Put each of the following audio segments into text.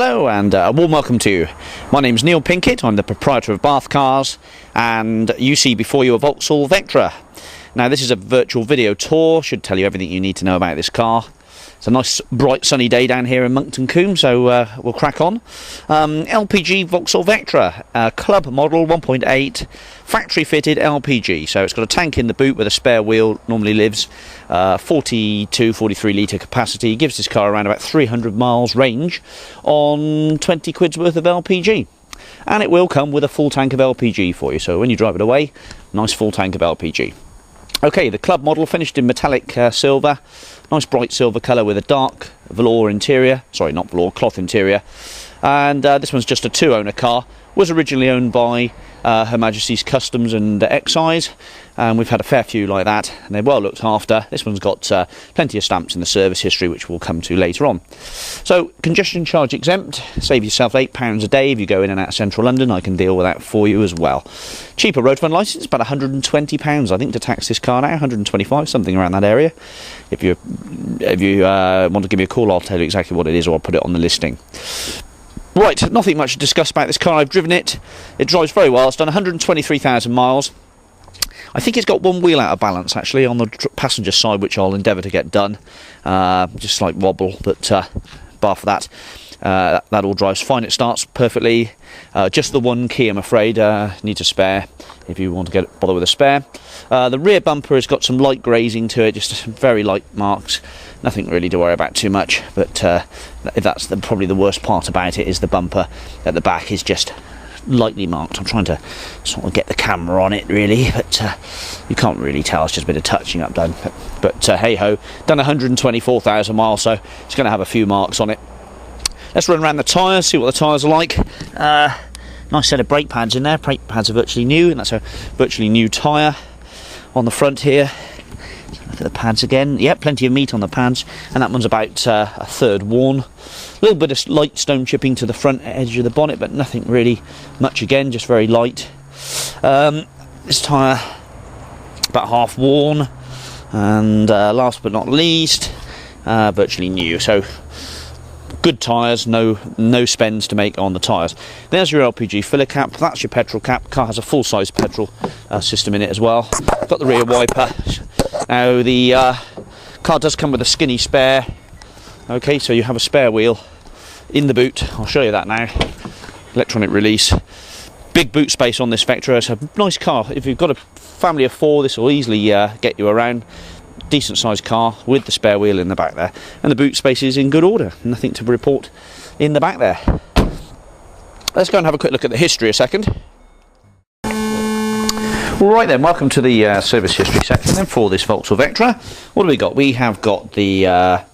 Hello and a warm welcome to you. My name's Neil Pinkett, I'm the proprietor of Bath Cars, and you see before you a Vauxhall Vectra. Now this is a virtual video tour, should tell you everything you need to know about this car. It's a nice bright sunny day down here in Monkton Combe, so we'll crack on. LPG Vauxhall Vectra, club model 1.8, factory fitted LPG. So it's got a tank in the boot with a spare wheel, normally lives 43 litre capacity, gives this car around about 300 miles range on 20 quid's worth of LPG. And it will come with a full tank of LPG for you, so when you drive it away, nice full tank of LPG. Okay, the club model finished in metallic silver, nice bright silver colour with a dark velour interior, sorry not velour, cloth interior, and this one's just a two-owner car, was originally owned by Her Majesty's Customs and Excise, and we've had a fair few like that, and they're well looked after. This one's got plenty of stamps in the service history, which we'll come to later on. So, congestion charge exempt, save yourself £8 a day if you go in and out of central London. I can deal with that for you as well. Cheaper road fund licence, about £120 I think to tax this car now, 125, something around that area. If you want to give me a call, I'll tell you exactly what it is, or I'll put it on the listing. Right, nothing much to discuss about this car. I've driven it. It drives very well. It's done 123,000 miles. I think it's got one wheel out of balance, actually, on the passenger side, which I'll endeavour to get done. Just slight wobble, but bar for that. That all drives fine. It starts perfectly. Just the one key, I'm afraid. Needs a spare if you want to bother with a spare. The rear bumper has got some light grazing to it, just very light marks. Nothing really to worry about too much, but that's probably the worst part about it, is the bumper at the back is just lightly marked. I'm trying to sort of get the camera on it really, but you can't really tell. It's just a bit of touching up done. But hey ho, done 124,000 miles, so it's going to have a few marks on it. Let's run around the tyres, see what the tyres are like. Nice set of brake pads in there. Brake pads are virtually new, and that's a virtually new tyre on the front here. Look at the pads again. Yep, plenty of meat on the pads, and that one's about a third worn. A little bit of light stone chipping to the front edge of the bonnet, but nothing really much again, just very light. This tyre about half worn, and last but not least, virtually new. So good tyres, no spends to make on the tyres. There's your LPG filler cap, that's your petrol cap. Car has a full-size petrol system in it as well. Got the rear wiper. Now the car does come with a skinny spare. Okay, so you have a spare wheel in the boot. I'll show you that now. Electronic release. Big boot space on this Vectra. It's a nice car. If you've got a family of four, this will easily get you around. Decent sized car with the spare wheel in the back there, and the boot space is in good order, nothing to report in the back there. Let's go and have a quick look at the history a second. Right then, welcome to the service history section then for this Vauxhall Vectra. What do we got? We have got the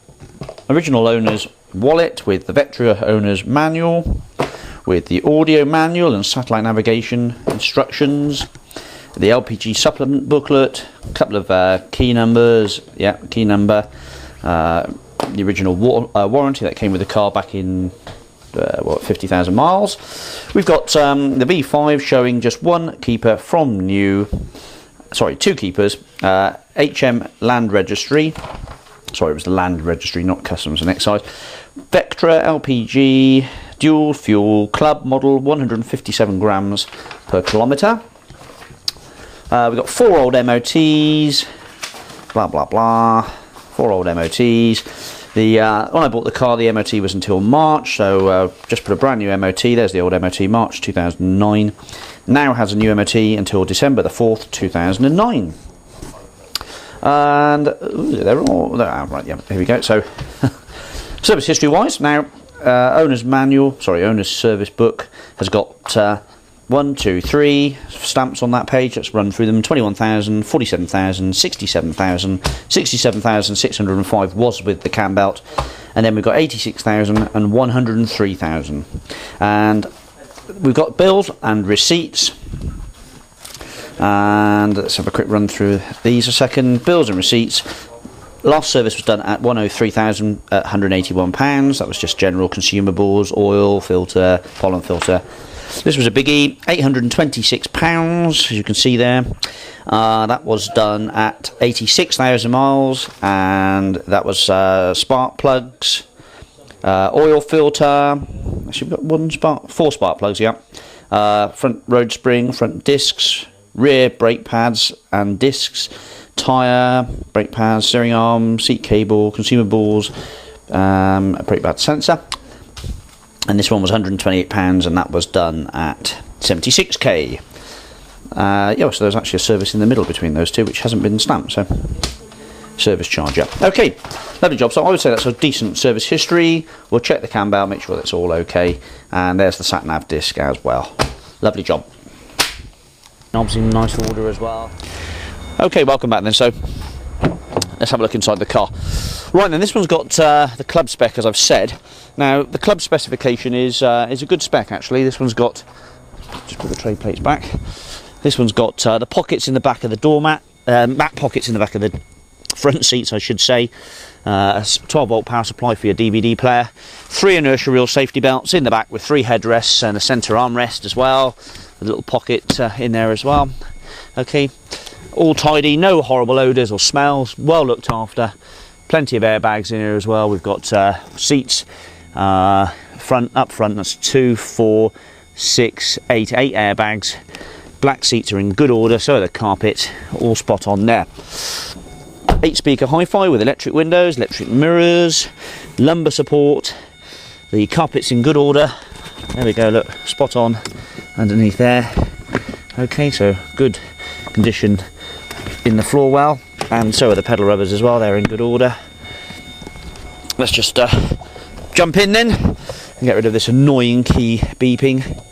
original owner's wallet with the Vectra owner's manual, with the audio manual and satellite navigation instructions, the LPG supplement booklet, a couple of key numbers, yeah, key number, the original warranty that came with the car back in 50,000 miles. We've got the V5 showing just one keeper from new, sorry, two keepers, HM Land Registry, sorry, it was the Land Registry, not Customs and Excise. Vectra LPG, dual fuel, club model, 157 grams per kilometre. We've got 4 old MOTs, blah blah blah, 4 old MOTs. When I bought the car, the MOT was until March, so just put a brand new MOT. There's the old MOT, March 2009. Now has a new MOT until December the 4th, 2009. And they're all right. Yeah, here we go. So service history wise, now owner's manual, sorry, owner's service book has got 1, 2, 3 stamps on that page. Let's run through them. 21,000, 47,000, 67,000, 67,605 was with the cam belt, and then we've got 86,000 and 103,000. And we've got bills and receipts. And let's have a quick run through these a second. Bills and receipts. Last service was done at 103,000 at £181. That was just general consumables, oil filter, pollen filter. This was a biggie, £826, as you can see there. That was done at 86,000 miles, and that was spark plugs, Oil filter. Actually, we've got 4 spark plugs, yeah. Front road spring, front discs, rear brake pads and discs, tyre, brake pads, steering arm, seat cable, consumables, a brake pad sensor. And this one was £128, and that was done at 76k. Yeah, so there's actually a service in the middle between those two, which hasn't been stamped, so service charge up. Okay, lovely job. So I would say that's a decent service history. We'll check the cam bell, make sure that's all okay, and there's the sat nav disc as well. Lovely job. Knobs in nice order as well. Okay, welcome back then. So let's have a look inside the car. Right then, this one's got the club spec, as I've said. Now the club specification is a good spec actually. This one's got, just put the tray plates back. This one's got the pockets in the back of the doormat, mat pockets in the back of the front seats, I should say. A 12-volt power supply for your DVD player. 3 inertia reel safety belts in the back with 3 headrests and a centre armrest as well. A little pocket in there as well. Okay, all tidy, no horrible odours or smells. Well looked after. Plenty of airbags in here as well. We've got seats up front. That's 2, 4, 6, 8 airbags. Black seats are in good order, so are the carpet, all spot on there. 8-speaker hi-fi with electric windows, electric mirrors, lumbar support. The carpet's in good order. There we go, look, spot on underneath there. Okay, so good condition in the floor well, and so are the pedal rubbers as well, they're in good order. Let's just jump in then and get rid of this annoying key beeping.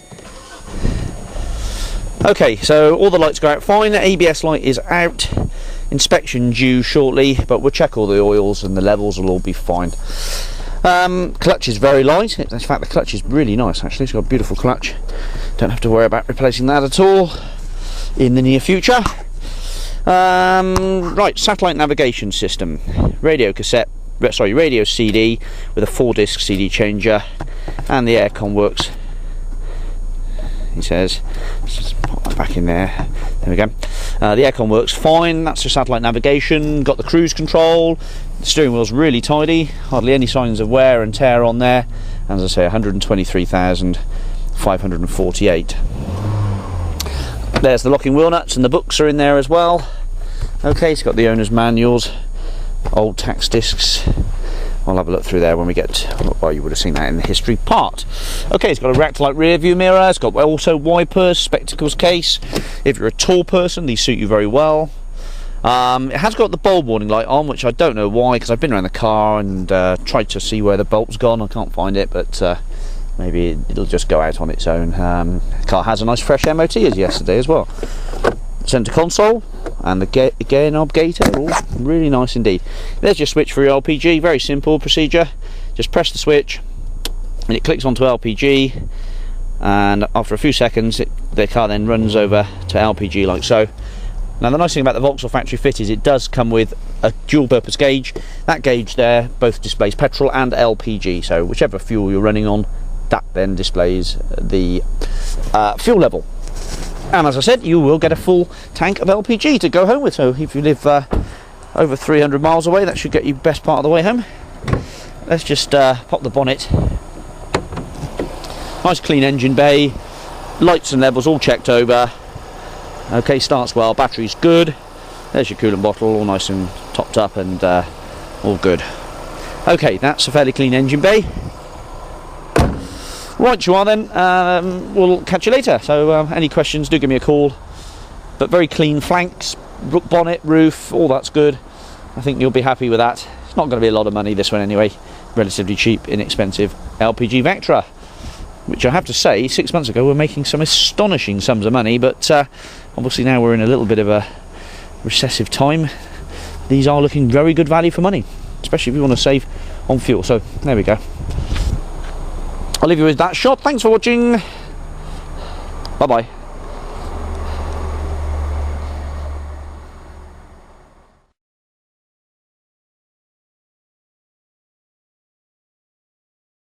Okay, so all the lights go out fine. ABS light is out. Inspection due shortly, but we'll check all the oils and the levels will all be fine. Clutch is very light. In fact, the clutch is really nice actually. It's got a beautiful clutch. Don't have to worry about replacing that at all in the near future. Right, satellite navigation system, radio CD with a 4-disc CD changer, and the aircon works. He says, let's just pop that back in there. There we go. The aircon works fine. That's the satellite navigation. Got the cruise control. The steering wheel's really tidy. Hardly any signs of wear and tear on there. As I say, 123,548. There's the locking wheel nuts, and the books are in there as well. Okay, it's got the owner's manuals, old tax discs. I'll have a look through there when we get, well, you would have seen that in the history part. Okay, it's got a Reactolite rear view mirror, it's got also wipers, spectacles case. If you're a tall person, these suit you very well. It has got the bulb warning light on, which I don't know why, because I've been around the car and tried to see where the bulb's gone. I can't find it, but maybe it'll just go out on its own. The car has a nice fresh MOT as yesterday as well. Centre console and the gear knob gator, all really nice indeed. There's your switch for your LPG. Very simple procedure. Just press the switch and it clicks onto LPG, and after a few seconds the car then runs over to LPG like so. Now the nice thing about the Vauxhall factory fit is it does come with a dual purpose gauge. That gauge there both displays petrol and LPG, so whichever fuel you're running on, that then displays the fuel level. And as I said, you will get a full tank of LPG to go home with. So if you live over 300 miles away, that should get you best part of the way home. Let's just pop the bonnet. Nice clean engine bay. Lights and levels all checked over. Okay, starts well, battery's good. There's your coolant bottle, all nice and topped up and all good. Okay, that's a fairly clean engine bay. Right, you are then. We'll catch you later. So any questions, do give me a call. But very clean flanks, bonnet, roof, all that's good. I think you'll be happy with that. It's not going to be a lot of money, this one anyway. Relatively cheap, inexpensive LPG Vectra, which I have to say, 6 months ago we're making some astonishing sums of money, but obviously now we're in a little bit of a recessive time. These are looking very good value for money, especially if you want to save on fuel. So there we go. I'll leave you with that shot. Thanks for watching. Bye bye.